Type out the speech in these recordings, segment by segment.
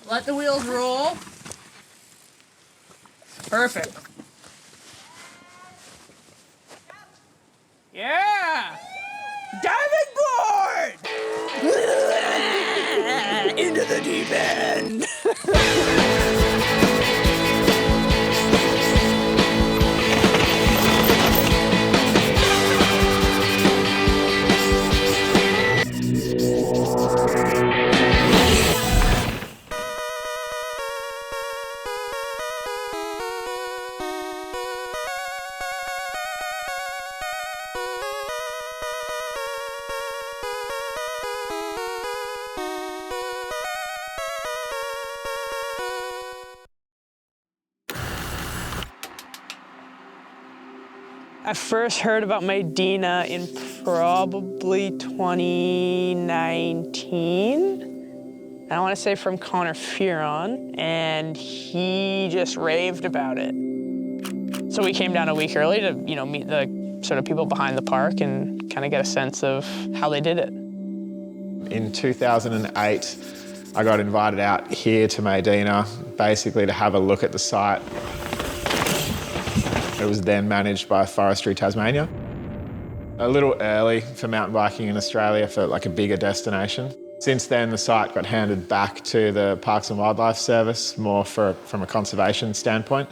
Let the wheels roll. Perfect. Yeah! Diving board! Into the deep end. I first heard about Maydena in probably 2019. I want to say from Connor Fearon, and he just raved about it. So we came down a week early to, meet the sort of people behind the park and kind of get a sense of how they did it. In 2008, I got invited out here to Maydena, basically to have a look at the site. It was then managed by Forestry Tasmania. A little early for mountain biking in Australia for like a bigger destination. Since then, the site got handed back to the Parks and Wildlife Service, more from a conservation standpoint.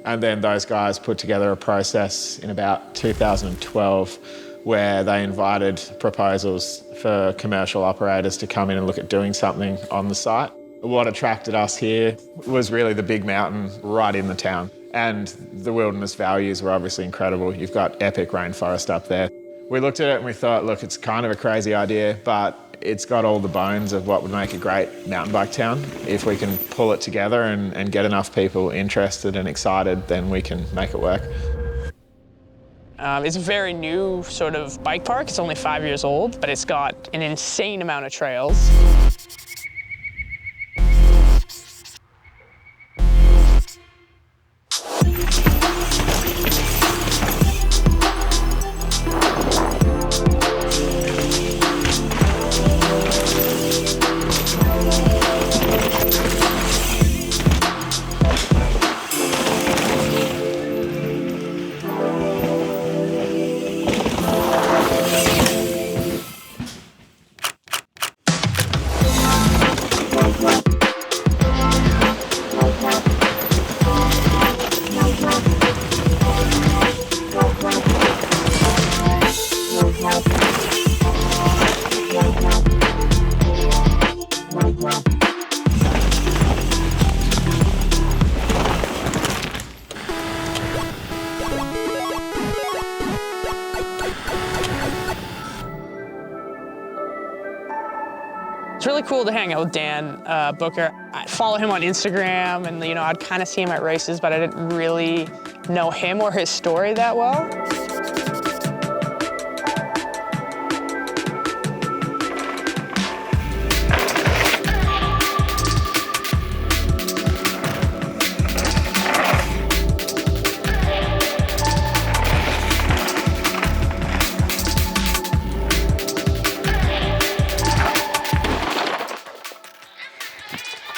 And then those guys put together a process in about 2012 where they invited proposals for commercial operators to come in and look at doing something on the site. What attracted us here was really the big mountain right in the town. And the wilderness values were obviously incredible. You've got epic rainforest up there. We looked at it and we thought, look, it's kind of a crazy idea, but it's got all the bones of what would make a great mountain bike town. If we can pull it together and get enough people interested and excited, then we can make it work. It's a very new sort of bike park. It's only 5 years old, but it's got an insane amount of trails. It's really cool to hang out with Dan Booker. I follow him on Instagram, and I'd kind of see him at races, but I didn't really know him or his story that well.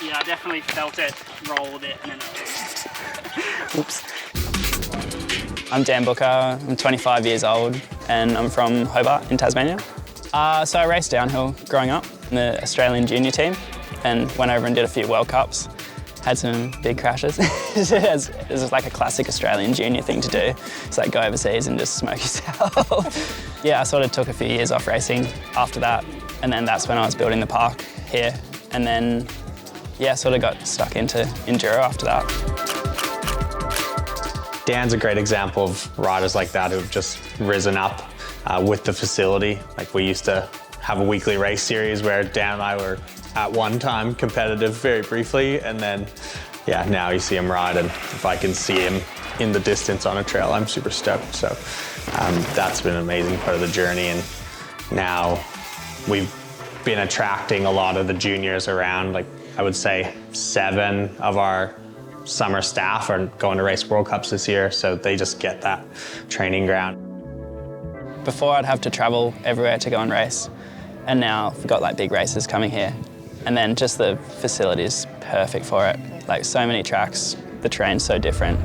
Yeah, I definitely felt it, rolled it, and then Oops. I'm Dan Booker, I'm 25 years old, and I'm from Hobart in Tasmania. So I raced downhill growing up in the Australian junior team and went over and did a few World Cups. Had some big crashes. This is like a classic Australian junior thing to do. It's like go overseas and just smoke yourself. Yeah, I sort of took a few years off racing after that, and then that's when I was building the park here. And then, yeah, sort of got stuck into enduro after that. Dan's a great example of riders like that who've just risen up with the facility. Like we used to have a weekly race series where Dan and I were at one time competitive very briefly, and then, yeah, now you see him ride, and if I can see him in the distance on a trail, I'm super stoked. So that's been an amazing part of the journey, and now we've been attracting a lot of the juniors around. Like I would say 7 of our summer staff are going to race World Cups this year, so they just get that training ground. Before I'd have to travel everywhere to go and race, and now we've got like big races coming here. And then just the facility is perfect for it. Like so many tracks, the terrain's so different.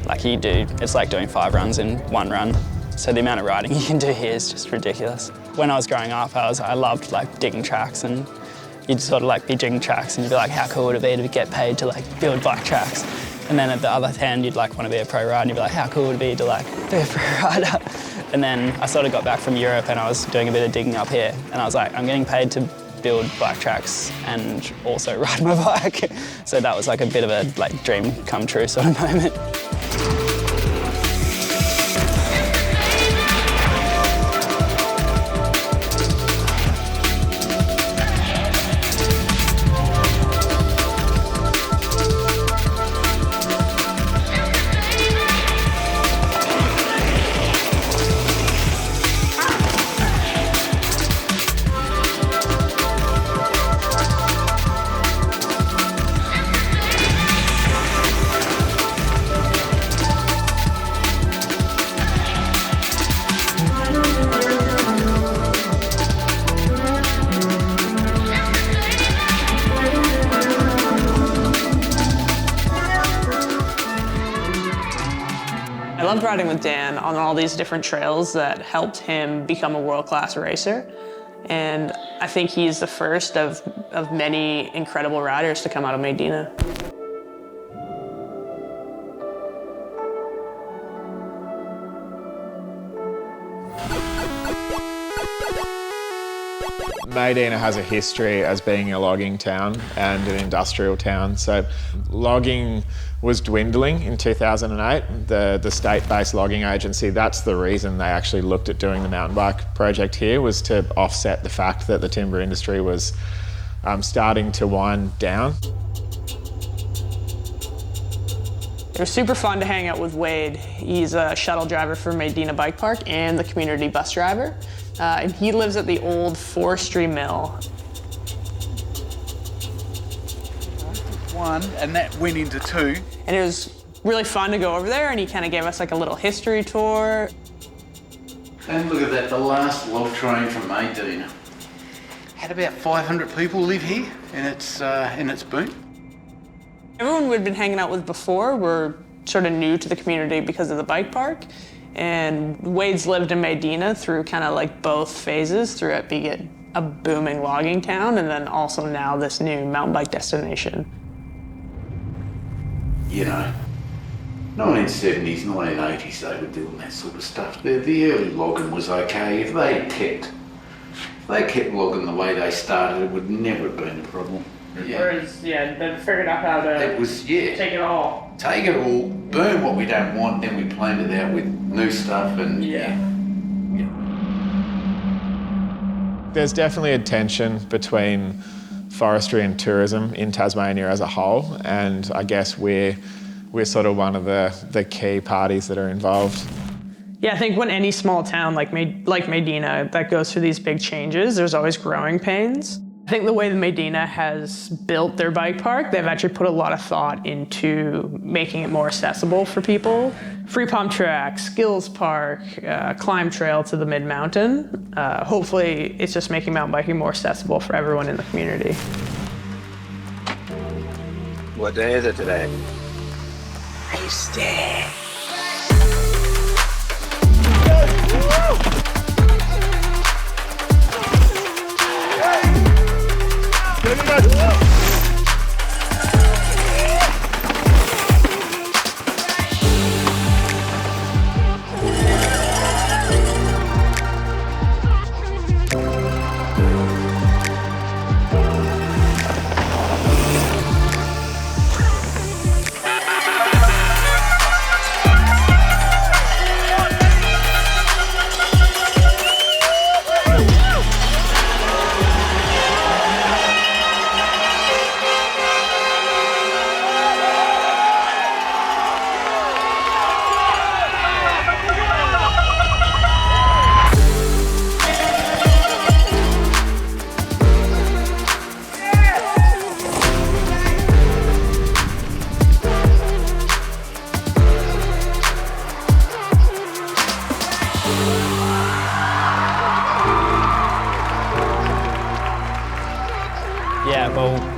Like it's like doing 5 runs in 1 run. So the amount of riding you can do here is just ridiculous. When I was growing up, I loved like digging tracks, and you'd sort of like be digging tracks and you'd be like, how cool would it be to get paid to like build bike tracks? And then at the other hand, you'd like want to be a pro rider and you'd be like, how cool would it be to like be a pro rider? And then I sort of got back from Europe and I was doing a bit of digging up here, and I was like, I'm getting paid to build bike tracks and also ride my bike. So that was like a bit of a like dream come true sort of moment. I loved riding with Dan on all these different trails that helped him become a world-class racer. And I think he's the first of many incredible riders to come out of Maydena. Maydena has a history as being a logging town and an industrial town. So logging was dwindling in 2008. The state-based logging agency, that's the reason they actually looked at doing the mountain bike project here, was to offset the fact that the timber industry was starting to wind down. It was super fun to hang out with Wade. He's a shuttle driver for Maydena Bike Park and the community bus driver. And he lives at the old forestry mill. One, and that went into 2. And it was really fun to go over there, and he kind of gave us like a little history tour. And look at that, the last log train from Maydena. Had about 500 people live here in its boom. Everyone we'd been hanging out with before were sort of new to the community because of the bike park. And Wade's lived in Maydena through kind of like both phases, through it being a booming logging town and then also now this new mountain bike destination. You know, 1970s, 1980s, they were doing that sort of stuff. The early logging was okay. If they kept logging the way they started, it would never have been a problem. Whereas, they figured out how to take it all. Take it all, burn what we don't want, then we plan it out with new stuff and There's definitely a tension between forestry and tourism in Tasmania as a whole, and I guess we're sort of one of the key parties that are involved. Yeah, I think when any small town like Maydena that goes through these big changes, there's always growing pains. I think the way that Maydena has built their bike park, they've actually put a lot of thought into making it more accessible for people. Free pump track, skills park, climb trail to the mid-mountain. Hopefully, it's just making mountain biking more accessible for everyone in the community. What day is it today? Race day.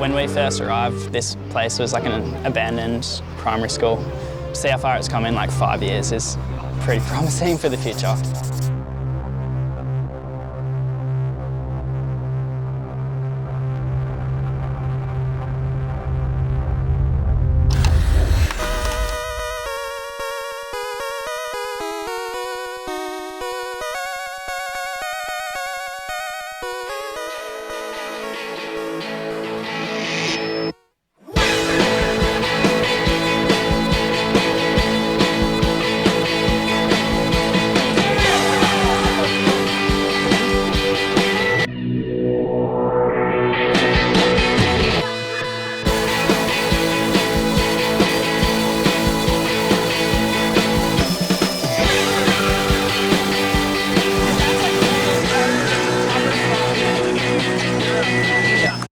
When we first arrived, this place was like an abandoned primary school. To see how far it's come in like 5 years is pretty promising for the future.